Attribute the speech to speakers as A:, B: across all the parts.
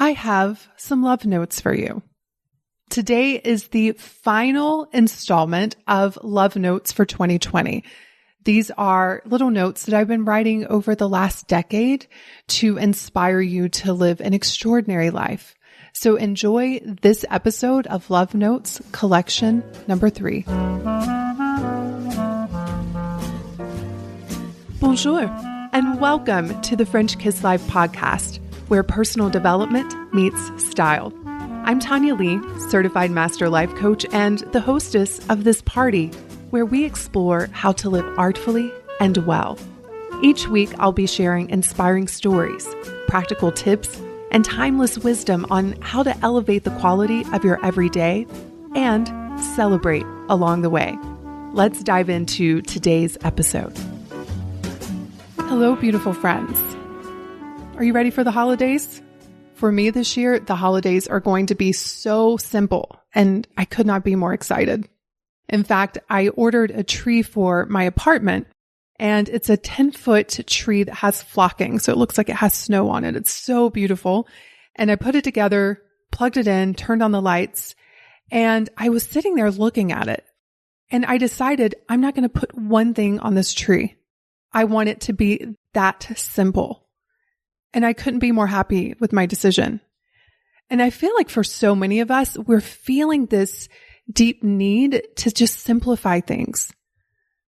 A: I have some love notes for you. Today is the final installment of Love Notes for 2020. These are little notes that I've been writing over the last decade to inspire you to live an extraordinary life. So enjoy this episode of Love Notes collection number 3. Bonjour, and welcome to the French Kiss Life podcast, where personal development meets style. I'm Tanya Lee, certified master life coach and the hostess of this party where we explore how to live artfully and well. Each week, I'll be sharing inspiring stories, practical tips, and timeless wisdom on how to elevate the quality of your everyday and celebrate along the way. Let's dive into today's episode. Hello, beautiful friends. Are you ready for the holidays? For me this year, the holidays are going to be so simple, and I could not be more excited. In fact, I ordered a tree for my apartment, and it's a 10-foot tree that has flocking, so it looks like it has snow on it. It's so beautiful. And I put it together, plugged it in, turned on the lights, and I was sitting there looking at it. And I decided I'm not going to put one thing on this tree. I want it to be that simple. And I couldn't be more happy with my decision. And I feel like for so many of us, we're feeling this deep need to just simplify things.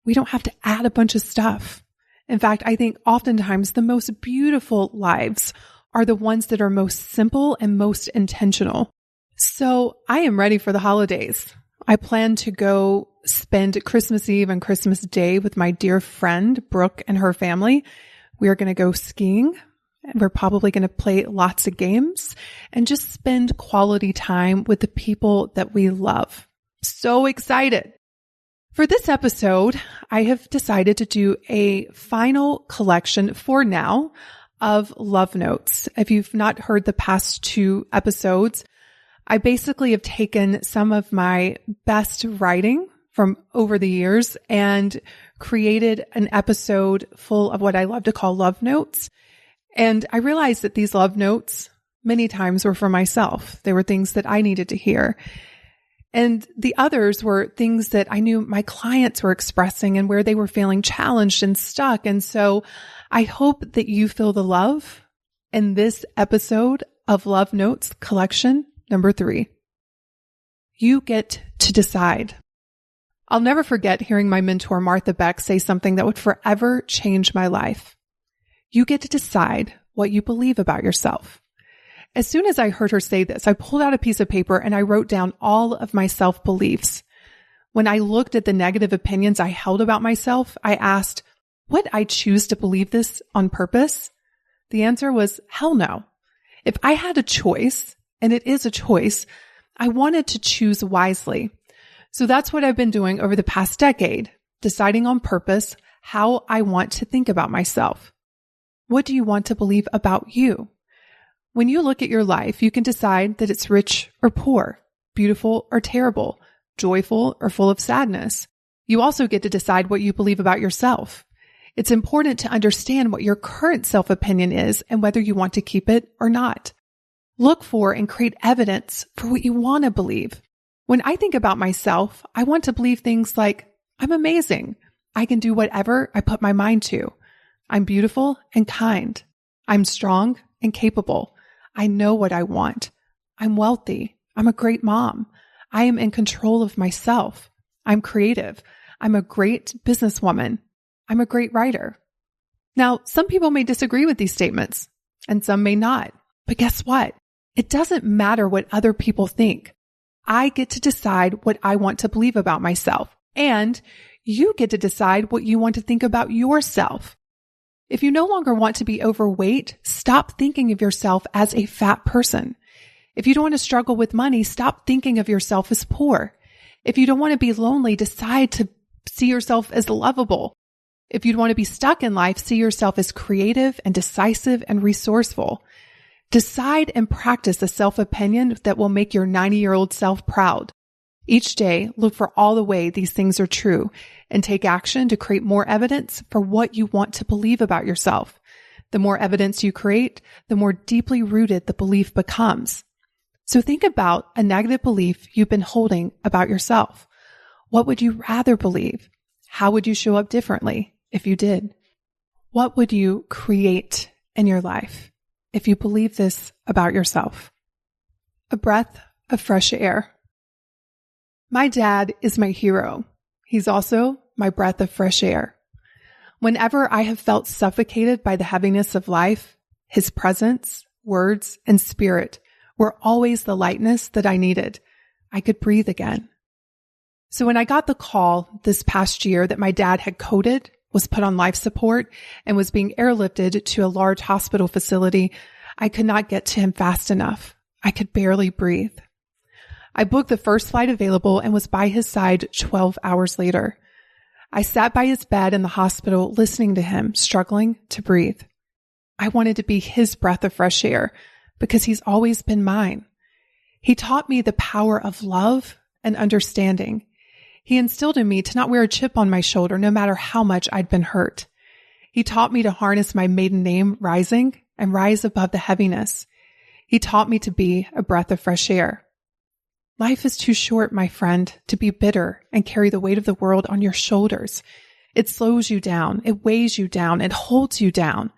A: We don't have to add a bunch of stuff. In fact, I think oftentimes the most beautiful lives are the ones that are most simple and most intentional. So I am ready for the holidays. I plan to go spend Christmas Eve and Christmas Day with my dear friend, Brooke, and her family. We are going to go skiing. We're probably going to play lots of games and just spend quality time with the people that we love. So excited. For this episode, I have decided to do a final collection for now of love notes. If you've not heard the past 2 episodes, I basically have taken some of my best writing from over the years and created an episode full of what I love to call love notes. And I realized that these love notes many times were for myself. They were things that I needed to hear. And the others were things that I knew my clients were expressing and where they were feeling challenged and stuck. And so I hope that you feel the love in this episode of Love Notes collection number 3. You get to decide. I'll never forget hearing my mentor Martha Beck say something that would forever change my life. You get to decide what you believe about yourself. As soon as I heard her say this, I pulled out a piece of paper and I wrote down all of my self-beliefs. When I looked at the negative opinions I held about myself, I asked, would I choose to believe this on purpose? The answer was hell no. If I had a choice, and it is a choice, I wanted to choose wisely. So that's what I've been doing over the past decade, deciding on purpose how I want to think about myself. What do you want to believe about you? When you look at your life, you can decide that it's rich or poor, beautiful or terrible, joyful or full of sadness. You also get to decide what you believe about yourself. It's important to understand what your current self-opinion is and whether you want to keep it or not. Look for and create evidence for what you want to believe. When I think about myself, I want to believe things like, I'm amazing. I can do whatever I put my mind to. I'm beautiful and kind. I'm strong and capable. I know what I want. I'm wealthy. I'm a great mom. I am in control of myself. I'm creative. I'm a great businesswoman. I'm a great writer. Now, some people may disagree with these statements and some may not. But guess what? It doesn't matter what other people think. I get to decide what I want to believe about myself. And you get to decide what you want to think about yourself. If you no longer want to be overweight, stop thinking of yourself as a fat person. If you don't want to struggle with money, stop thinking of yourself as poor. If you don't want to be lonely, decide to see yourself as lovable. If you want to be stuck in life, see yourself as creative and decisive and resourceful. Decide and practice a self-opinion that will make your 90-year-old self proud. Each day, look for all the way these things are true and take action to create more evidence for what you want to believe about yourself. The more evidence you create, the more deeply rooted the belief becomes. So think about a negative belief you've been holding about yourself. What would you rather believe? How would you show up differently if you did? What would you create in your life if you believe this about yourself? A breath of fresh air. My dad is my hero. He's also my breath of fresh air. Whenever I have felt suffocated by the heaviness of life, his presence, words, and spirit were always the lightness that I needed. I could breathe again. So when I got the call this past year that my dad had coded, was put on life support, and was being airlifted to a large hospital facility, I could not get to him fast enough. I could barely breathe. I booked the first flight available and was by his side 12 hours later. I sat by his bed in the hospital listening to him, struggling to breathe. I wanted to be his breath of fresh air because he's always been mine. He taught me the power of love and understanding. He instilled in me to not wear a chip on my shoulder no matter how much I'd been hurt. He taught me to harness my maiden name, Rising, and rise above the heaviness. He taught me to be a breath of fresh air. Life is too short, my friend, to be bitter and carry the weight of the world on your shoulders. It slows you down. It weighs you down. It holds you down.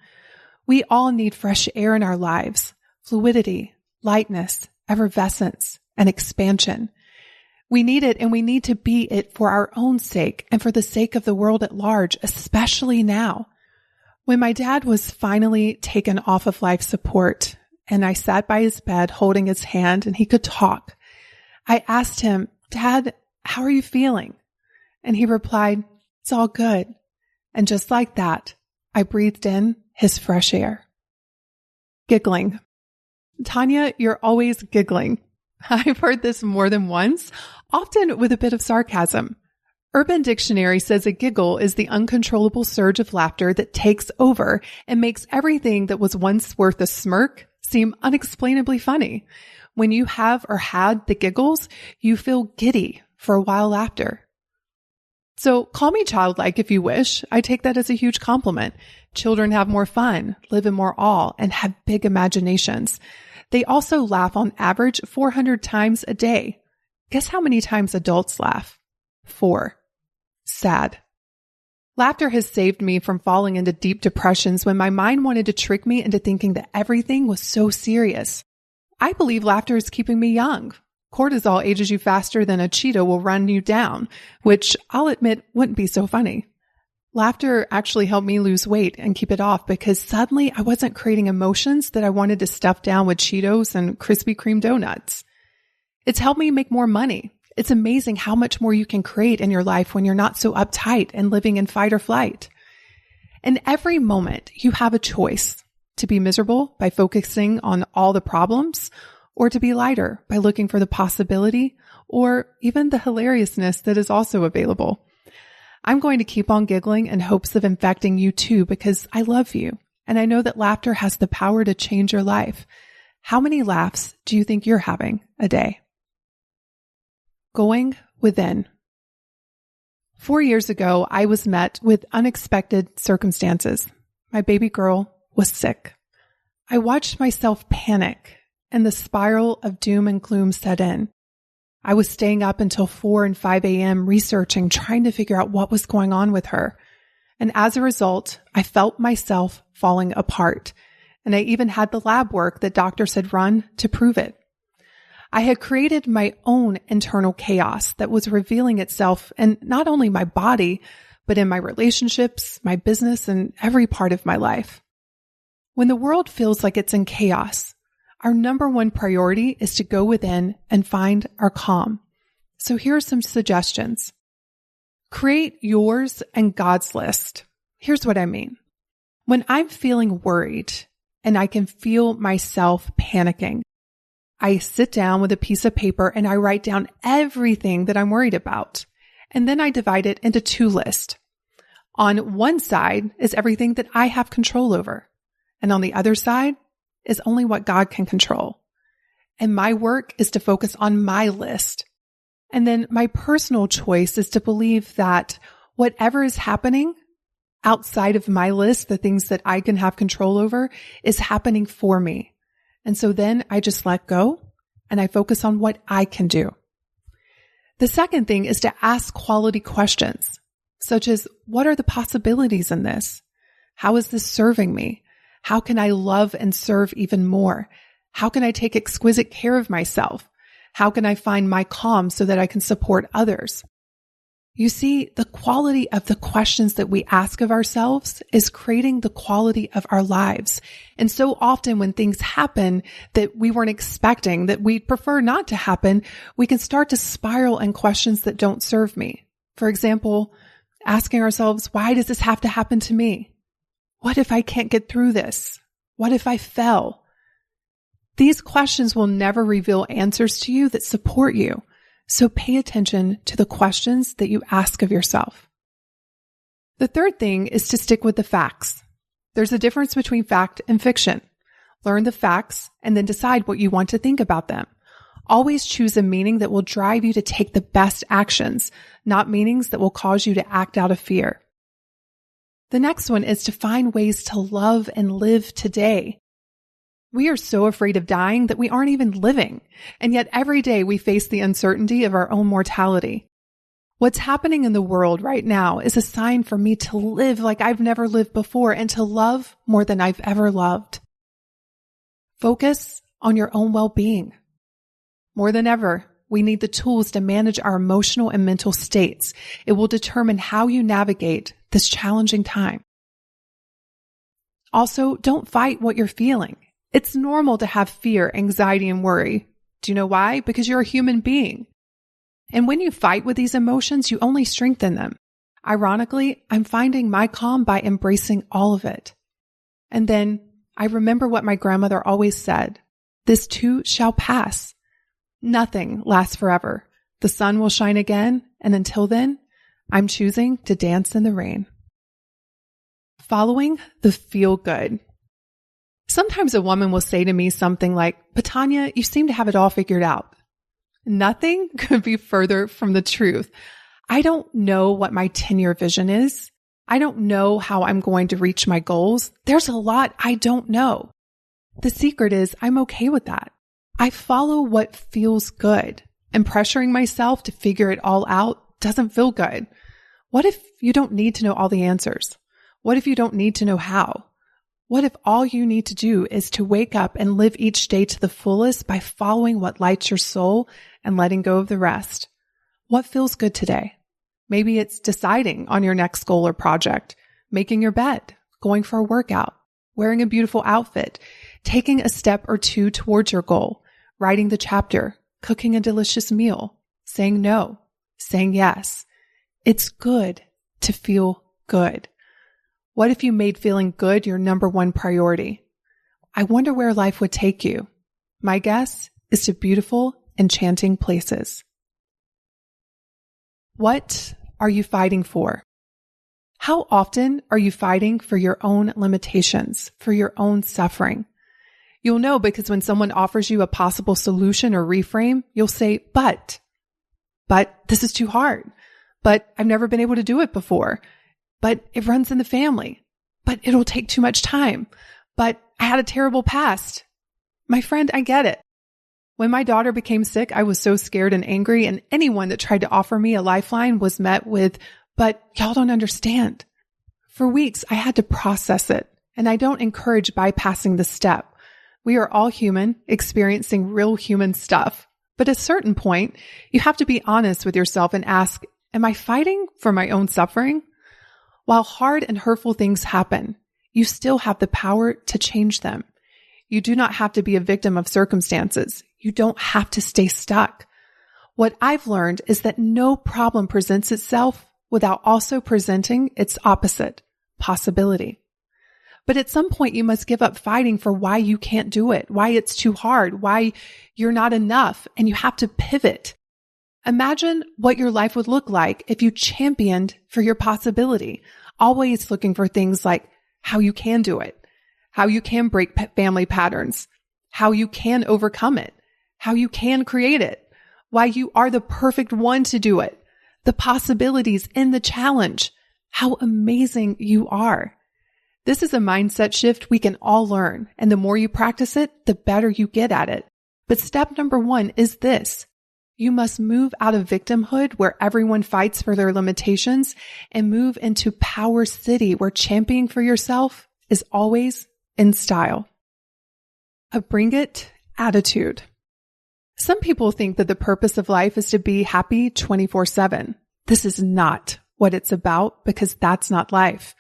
A: We all need fresh air in our lives, fluidity, lightness, effervescence, and expansion. We need it, and we need to be it for our own sake and for the sake of the world at large, especially now. When my dad was finally taken off of life support and I sat by his bed holding his hand and he could talk, I asked him, "Dad, how are you feeling?" And he replied, "It's all good." And just like that, I breathed in his fresh air. Giggling. Tanya, you're always giggling. I've heard this more than once, often with a bit of sarcasm. Urban Dictionary says a giggle is the uncontrollable surge of laughter that takes over and makes everything that was once worth a smirk seem unexplainably funny. When you have or had the giggles, you feel giddy for a while after. So call me childlike if you wish. I take that as a huge compliment. Children have more fun, live in more awe, and have big imaginations. They also laugh on average 400 times a day. Guess how many times adults laugh? 4. Sad. Laughter has saved me from falling into deep depressions when my mind wanted to trick me into thinking that everything was so serious. I believe laughter is keeping me young. Cortisol ages you faster than a Cheeto will run you down, which I'll admit wouldn't be so funny. Laughter actually helped me lose weight and keep it off because suddenly I wasn't creating emotions that I wanted to stuff down with Cheetos and Krispy Kreme donuts. It's helped me make more money. It's amazing how much more you can create in your life when you're not so uptight and living in fight or flight. In every moment, you have a choice to be miserable by focusing on all the problems, or to be lighter by looking for the possibility or even the hilariousness that is also available. I'm going to keep on giggling in hopes of infecting you too because I love you and I know that laughter has the power to change your life. How many laughs do you think you're having a day? Going within. 4 years ago, I was met with unexpected circumstances. My baby girl was sick. I watched myself panic and the spiral of doom and gloom set in. I was staying up until 4 and 5 a.m. researching, trying to figure out what was going on with her. And as a result, I felt myself falling apart. And I even had the lab work that doctors had run to prove it. I had created my own internal chaos that was revealing itself in not only my body, but in my relationships, my business, and every part of my life. When the world feels like it's in chaos, our number one priority is to go within and find our calm. So here are some suggestions. Create yours and God's list. Here's what I mean. When I'm feeling worried and I can feel myself panicking, I sit down with a piece of paper and I write down everything that I'm worried about. And then I divide it into 2 lists. On one side is everything that I have control over. And on the other side is only what God can control. And my work is to focus on my list. And then my personal choice is to believe that whatever is happening outside of my list, the things that I can have control over, is happening for me. And so then I just let go and I focus on what I can do. The second thing is to ask quality questions, such as, what are the possibilities in this? How is this serving me? How can I love and serve even more? How can I take exquisite care of myself? How can I find my calm so that I can support others? You see, the quality of the questions that we ask of ourselves is creating the quality of our lives. And so often when things happen that we weren't expecting, that we'd prefer not to happen, we can start to spiral in questions that don't serve me. For example, asking ourselves, why does this have to happen to me? What if I can't get through this? What if I fell? These questions will never reveal answers to you that support you. So pay attention to the questions that you ask of yourself. The third thing is to stick with the facts. There's a difference between fact and fiction. Learn the facts and then decide what you want to think about them. Always choose a meaning that will drive you to take the best actions, not meanings that will cause you to act out of fear. The next one is to find ways to love and live today. We are so afraid of dying that we aren't even living, and yet every day we face the uncertainty of our own mortality. What's happening in the world right now is a sign for me to live like I've never lived before and to love more than I've ever loved. Focus on your own well-being. More than ever, we need the tools to manage our emotional and mental states. It will determine how you navigate this challenging time. Also, don't fight what you're feeling. It's normal to have fear, anxiety, and worry. Do you know why? Because you're a human being. And when you fight with these emotions, you only strengthen them. Ironically, I'm finding my calm by embracing all of it. And then I remember what my grandmother always said, this too shall pass. Nothing lasts forever. The sun will shine again, and until then, I'm choosing to dance in the rain. Following the feel good. Sometimes a woman will say to me something like, but Tanya, you seem to have it all figured out. Nothing could be further from the truth. I don't know what my 10-year vision is. I don't know how I'm going to reach my goals. There's a lot I don't know. The secret is I'm okay with that. I follow what feels good, and pressuring myself to figure it all out doesn't feel good. What if you don't need to know all the answers? What if you don't need to know how? What if all you need to do is to wake up and live each day to the fullest by following what lights your soul and letting go of the rest? What feels good today? Maybe it's deciding on your next goal or project, making your bed, going for a workout, wearing a beautiful outfit, taking a step or two towards your goal, writing the chapter, cooking a delicious meal, saying no, saying yes. It's good to feel good. What if you made feeling good your number one priority? I wonder where life would take you. My guess is to beautiful, enchanting places. What are you fighting for? How often are you fighting for your own limitations, for your own suffering? You'll know because when someone offers you a possible solution or reframe, you'll say, but this is too hard. But I've never been able to do it before. But it runs in the family. But it'll take too much time. But I had a terrible past. My friend, I get it. When my daughter became sick, I was so scared and angry, and anyone that tried to offer me a lifeline was met with, but y'all don't understand. For weeks, I had to process it, and I don't encourage bypassing the step. We are all human, experiencing real human stuff. But at a certain point, you have to be honest with yourself and ask, am I fighting for my own suffering? While hard and hurtful things happen, you still have the power to change them. You do not have to be a victim of circumstances. You don't have to stay stuck. What I've learned is that no problem presents itself without also presenting its opposite, possibility. But at some point, you must give up fighting for why you can't do it, why it's too hard, why you're not enough, and you have to pivot. Imagine what your life would look like if you championed for your possibility, always looking for things like how you can do it, how you can break family patterns, how you can overcome it, how you can create it, why you are the perfect one to do it, the possibilities in the challenge. how amazing you are. This is a mindset shift we can all learn, and the more you practice it, the better you get at it. But step number 1 is this. You must move out of victimhood where everyone fights for their limitations and move into Power City where championing for yourself is always in style. A bring it attitude. Some people think that the purpose of life is to be happy 24/7. This is not what it's about because that's not life.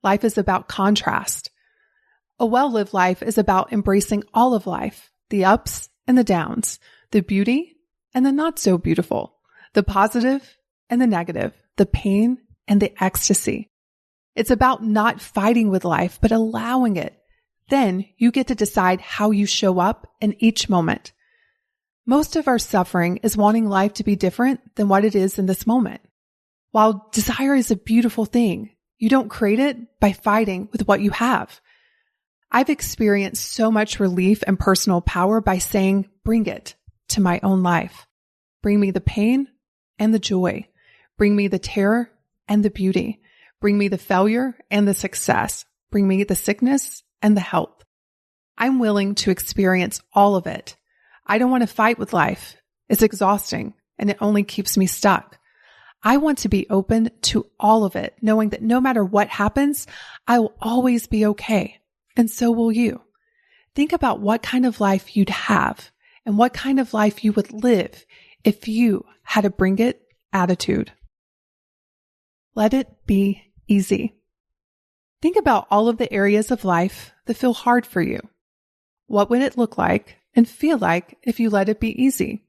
A: Life is about contrast. A well-lived life is about embracing all of life, the ups and the downs, the beauty and the not so beautiful, the positive and the negative, the pain and the ecstasy. It's about not fighting with life, but allowing it. Then you get to decide how you show up in each moment. Most of our suffering is wanting life to be different than what it is in this moment. While desire is a beautiful thing, you don't create it by fighting with what you have. I've experienced so much relief and personal power by saying, bring it to my own life. Bring me the pain and the joy. Bring me the terror and the beauty. Bring me the failure and the success. Bring me the sickness and the health. I'm willing to experience all of it. I don't want to fight with life. It's exhausting and it only keeps me stuck. I want to be open to all of it, knowing that no matter what happens, I will always be okay. And so will you. Think about what kind of life you'd have and what kind of life you would live if you had a bring it attitude. Let it be easy. Think about all of the areas of life that feel hard for you. What would it look like and feel like if you let it be easy?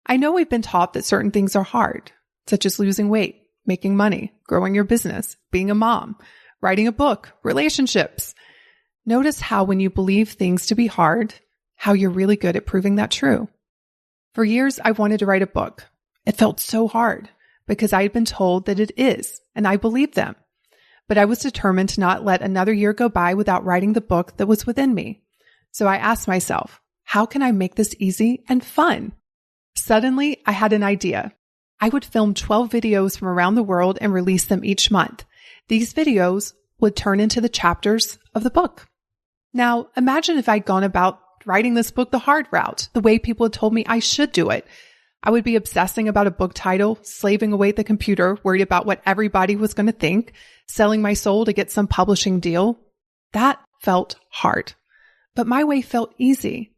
A: I know we've been taught that certain things are hard, such as losing weight, making money, growing your business, being a mom, writing a book, relationships. Notice how when you believe things to be hard, how you're really good at proving that true. For years, I wanted to write a book. It felt so hard because I had been told that it is, and I believed them. But I was determined to not let another year go by without writing the book that was within me. So I asked myself, how can I make this easy and fun? Suddenly, I had an idea. I would film 12 videos from around the world and release them each month. These videos would turn into the chapters of the book. Now, imagine if I'd gone about writing this book the hard route, the way people had told me I should do it. I would be obsessing about a book title, slaving away at the computer, worried about what everybody was going to think, selling my soul to get some publishing deal. That felt hard. But my way felt easy.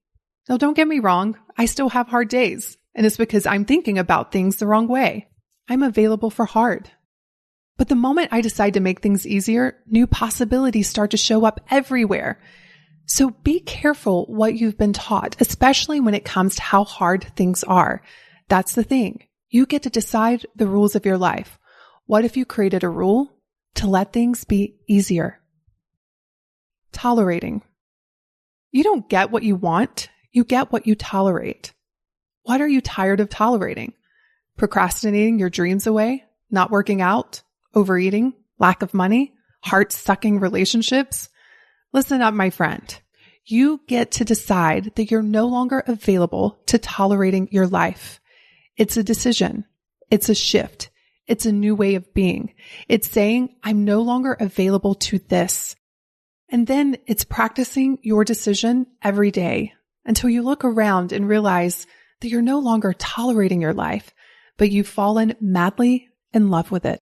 A: Now, don't get me wrong. I still have hard days. And it's because I'm thinking about things the wrong way. I'm available for hard. But the moment I decide to make things easier, new possibilities start to show up everywhere. So be careful what you've been taught, especially when it comes to how hard things are. That's the thing. You get to decide the rules of your life. What if you created a rule to let things be easier? Tolerating. You don't get what you want. You get what you tolerate. What are you tired of tolerating? Procrastinating your dreams away? Not working out? Overeating? Lack of money? Heart-sucking relationships? Listen up, my friend. You get to decide that you're no longer available to tolerating your life. It's a decision. It's a shift. It's a new way of being. It's saying, I'm no longer available to this. And then it's practicing your decision every day until you look around and realize that you're no longer tolerating your life, but you've fallen madly in love with it.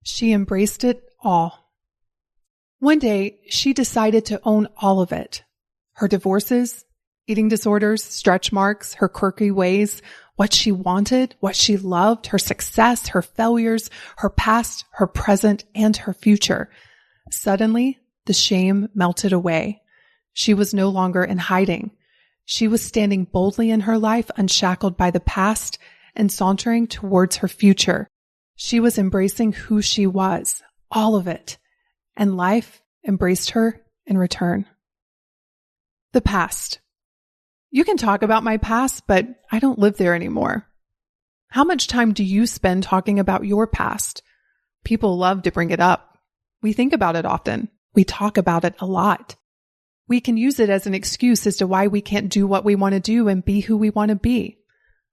A: She embraced it all. One day, she decided to own all of it. Her divorces, eating disorders, stretch marks, her quirky ways, what she wanted, what she loved, her success, her failures, her past, her present, and her future. Suddenly, the shame melted away. She was no longer in hiding. She was standing boldly in her life, unshackled by the past and sauntering towards her future. She was embracing who she was, all of it, and life embraced her in return. The past. You can talk about my past, but I don't live there anymore. How much time do you spend talking about your past? People love to bring it up. We think about it often. We talk about it a lot. We can use it as an excuse as to why we can't do what we want to do and be who we want to be.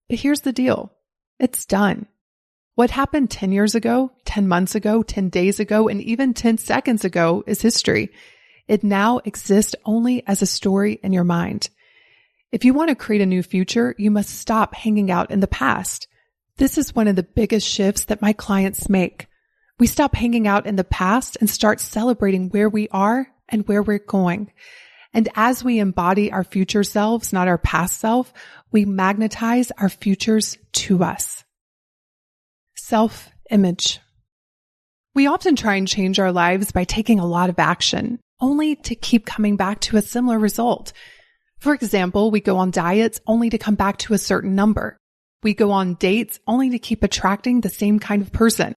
A: But here's the deal. It's done. What happened 10 years ago, 10 months ago, 10 days ago, and even 10 seconds ago is history. It now exists only as a story in your mind. If you want to create a new future, you must stop hanging out in the past. This is one of the biggest shifts that my clients make. We stop hanging out in the past and start celebrating where we are and where we're going. And as we embody our future selves, not our past self, we magnetize our futures to us. Self-image. We often try and change our lives by taking a lot of action, only to keep coming back to a similar result. For example, we go on diets only to come back to a certain number. We go on dates only to keep attracting the same kind of person.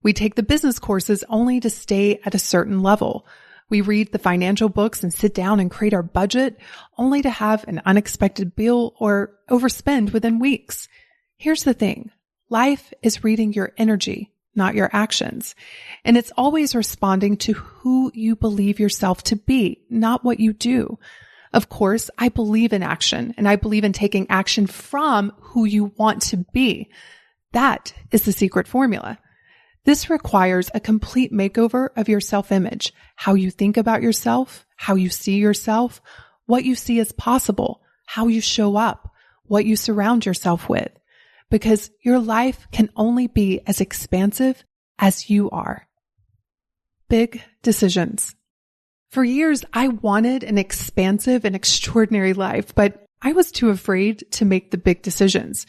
A: We take the business courses only to stay at a certain level. We read the financial books and sit down and create our budget only to have an unexpected bill or overspend within weeks. Here's the thing. Life is reading your energy, not your actions. And it's always responding to who you believe yourself to be, not what you do. Of course, I believe in action, and I believe in taking action from who you want to be. That is the secret formula. This requires a complete makeover of your self-image, how you think about yourself, how you see yourself, what you see as possible, how you show up, what you surround yourself with. Because your life can only be as expansive as you are. Big decisions. For years, I wanted an expansive and extraordinary life, but I was too afraid to make the big decisions.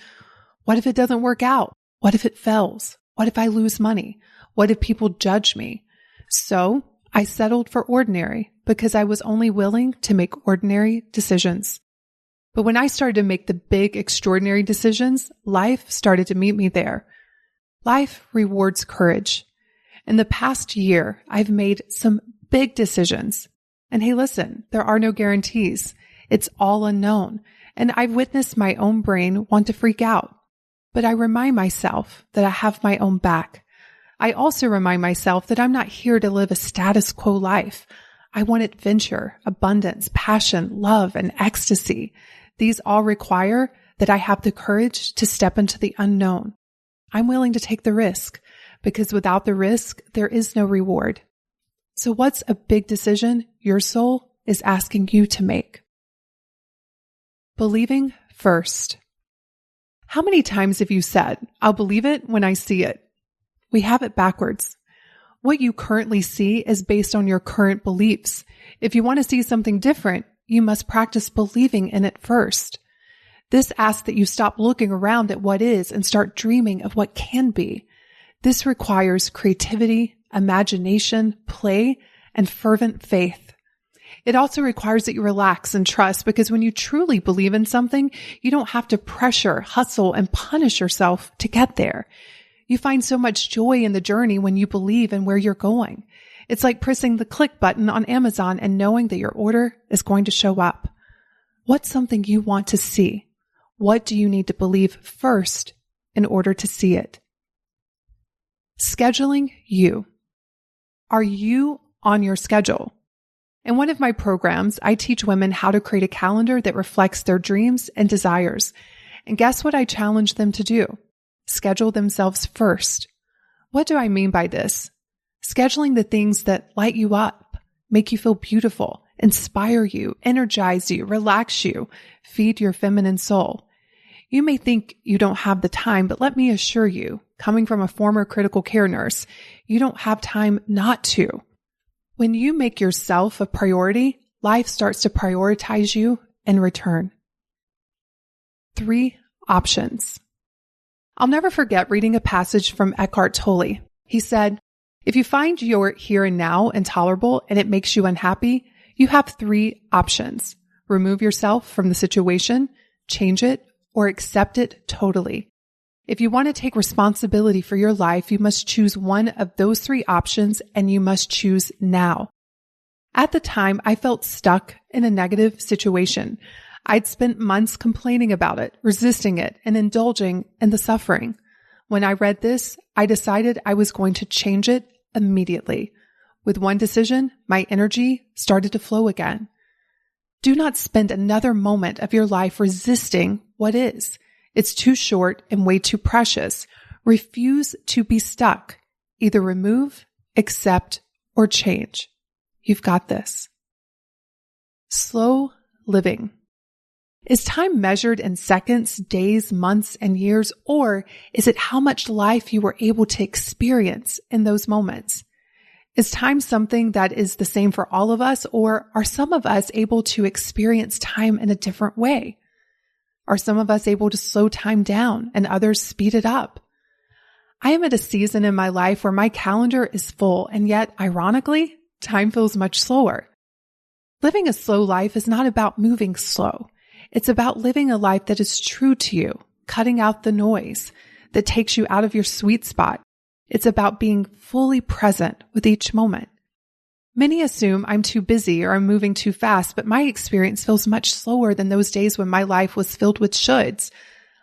A: What if it doesn't work out? What if it fails? What if I lose money? What if people judge me? So I settled for ordinary because I was only willing to make ordinary decisions. But when I started to make the big, extraordinary decisions, life started to meet me there. Life rewards courage. In the past year, I've made some big decisions. And hey, listen, there are no guarantees. It's all unknown. And I've witnessed my own brain want to freak out. But I remind myself that I have my own back. I also remind myself that I'm not here to live a status quo life. I want adventure, abundance, passion, love, and ecstasy. These all require that I have the courage to step into the unknown. I'm willing to take the risk because without the risk, there is no reward. So what's a big decision your soul is asking you to make? Believing first. How many times have you said, I'll believe it when I see it? We have it backwards. What you currently see is based on your current beliefs. If you want to see something different, you must practice believing in it first. This asks that you stop looking around at what is and start dreaming of what can be. This requires creativity, imagination, play, and fervent faith. It also requires that you relax and trust because when you truly believe in something, you don't have to pressure, hustle, and punish yourself to get there. You find so much joy in the journey when you believe in where you're going. It's like pressing the click button on Amazon and knowing that your order is going to show up. What's something you want to see? What do you need to believe first in order to see it? Scheduling you. Are you on your schedule? In one of my programs, I teach women how to create a calendar that reflects their dreams and desires. And guess what I challenge them to do? Schedule themselves first. What do I mean by this? Scheduling the things that light you up, make you feel beautiful, inspire you, energize you, relax you, feed your feminine soul. You may think you don't have the time, but let me assure you, coming from a former critical care nurse, you don't have time not to. When you make yourself a priority, life starts to prioritize you in return. 3 options. I'll never forget reading a passage from Eckhart Tolle. He said, if you find your here and now intolerable and it makes you unhappy, you have 3 options. Remove yourself from the situation, change it, or accept it totally. If you want to take responsibility for your life, you must choose one of those 3 options and you must choose now. At the time, I felt stuck in a negative situation. I'd spent months complaining about it, resisting it, and indulging in the suffering. When I read this, I decided I was going to change it immediately. With one decision, my energy started to flow again. Do not spend another moment of your life resisting what is. It's too short and way too precious. Refuse to be stuck. Either remove, accept, or change. You've got this. Slow living. Is time measured in seconds, days, months, and years, or is it how much life you were able to experience in those moments? Is time something that is the same for all of us, or are some of us able to experience time in a different way? Are some of us able to slow time down and others speed it up? I am at a season in my life where my calendar is full, and yet, ironically, time feels much slower. Living a slow life is not about moving slow. It's about living a life that is true to you, cutting out the noise that takes you out of your sweet spot. It's about being fully present with each moment. Many assume I'm too busy or I'm moving too fast, but my experience feels much slower than those days when my life was filled with shoulds.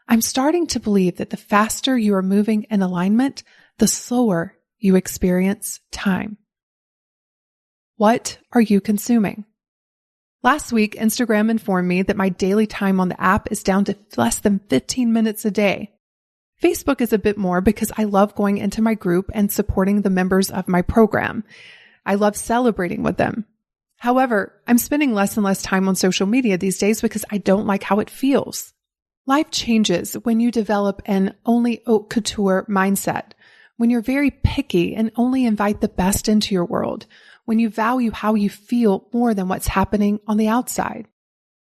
A: I'm starting to believe that the faster you are moving in alignment, the slower you experience time. What are you consuming? Last week, Instagram informed me that my daily time on the app is down to less than 15 minutes a day. Facebook is a bit more because I love going into my group and supporting the members of my program. I love celebrating with them. However, I'm spending less and less time on social media these days because I don't like how it feels. Life changes when you develop an only haute couture mindset, when you're very picky and only invite the best into your world, when you value how you feel more than what's happening on the outside.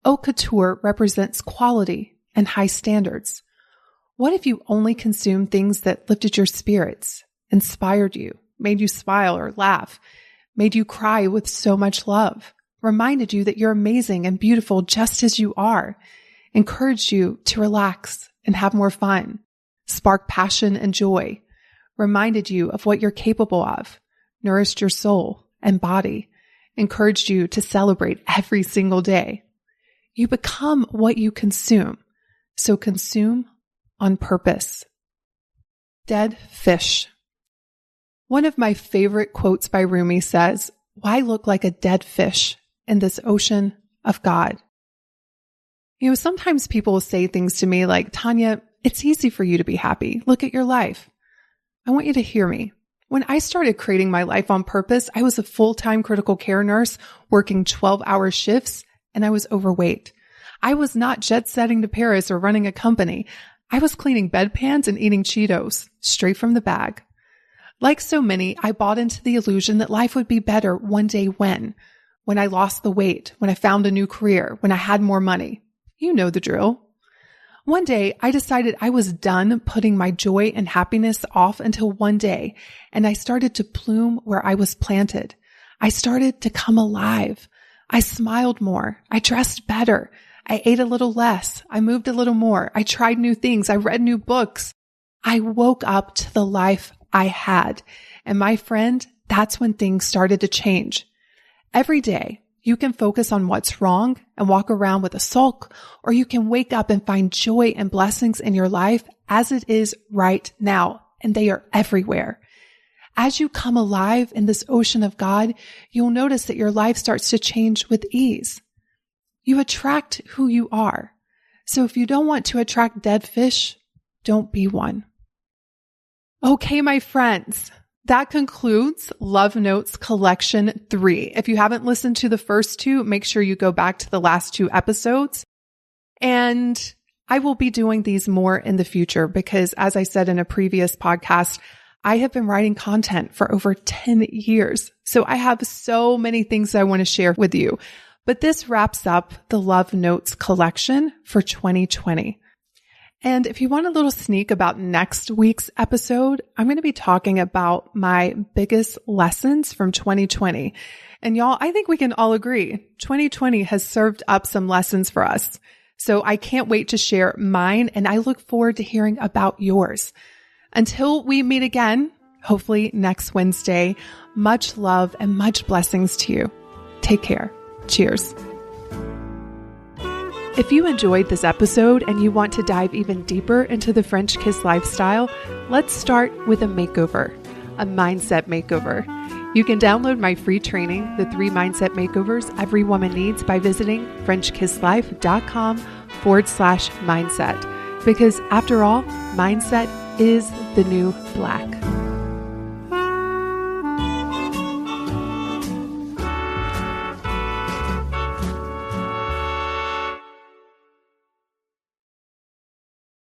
A: Haute couture represents quality and high standards. What if you only consumed things that lifted your spirits, inspired you, made you smile or laugh, made you cry with so much love, reminded you that you're amazing and beautiful just as you are, encouraged you to relax and have more fun, sparked passion and joy, reminded you of what you're capable of, nourished your soul and body, encouraged you to celebrate every single day? You become what you consume, so consume on purpose. Dead fish. One of my favorite quotes by Rumi says, "Why look like a dead fish in this ocean of God?" Sometimes people will say things to me like, "Tanya, it's easy for you to be happy. Look at your life." I want you to hear me. When I started creating my life on purpose, I was a full-time critical care nurse working 12-hour shifts, and I was overweight. I was not jet-setting to Paris or running a company. I was cleaning bedpans and eating Cheetos straight from the bag. Like so many, I bought into the illusion that life would be better one day when I lost the weight, when I found a new career, when I had more money. You know the drill. One day, I decided I was done putting my joy and happiness off until one day, and I started to bloom where I was planted. I started to come alive. I smiled more. I dressed better. I ate a little less. I moved a little more. I tried new things. I read new books. I woke up to the life I had. And my friend, that's when things started to change. Every day, you can focus on what's wrong and walk around with a sulk, or you can wake up and find joy and blessings in your life as it is right now, and they are everywhere. As you come alive in this ocean of God, you'll notice that your life starts to change with ease. You attract who you are. So if you don't want to attract dead fish, don't be one. Okay, my friends. That concludes Love Notes Collection 3. If you haven't listened to the first two, make sure you go back to the last two episodes. And I will be doing these more in the future because, as I said in a previous podcast, I have been writing content for over 10 years. So I have so many things I want to share with you. But this wraps up the Love Notes collection for 2020. And if you want a little sneak about next week's episode, I'm going to be talking about my biggest lessons from 2020. And y'all, I think we can all agree 2020 has served up some lessons for us. So I can't wait to share mine, and I look forward to hearing about yours. Until we meet again, hopefully next Wednesday, much love and much blessings to you. Take care. Cheers. If you enjoyed this episode and you want to dive even deeper into the French kiss lifestyle, let's start with a makeover, a mindset makeover. You can download my free training, The 3 Mindset Makeovers Every Woman Needs, by visiting FrenchKissLife.com/mindset. Because after all, mindset is the new black.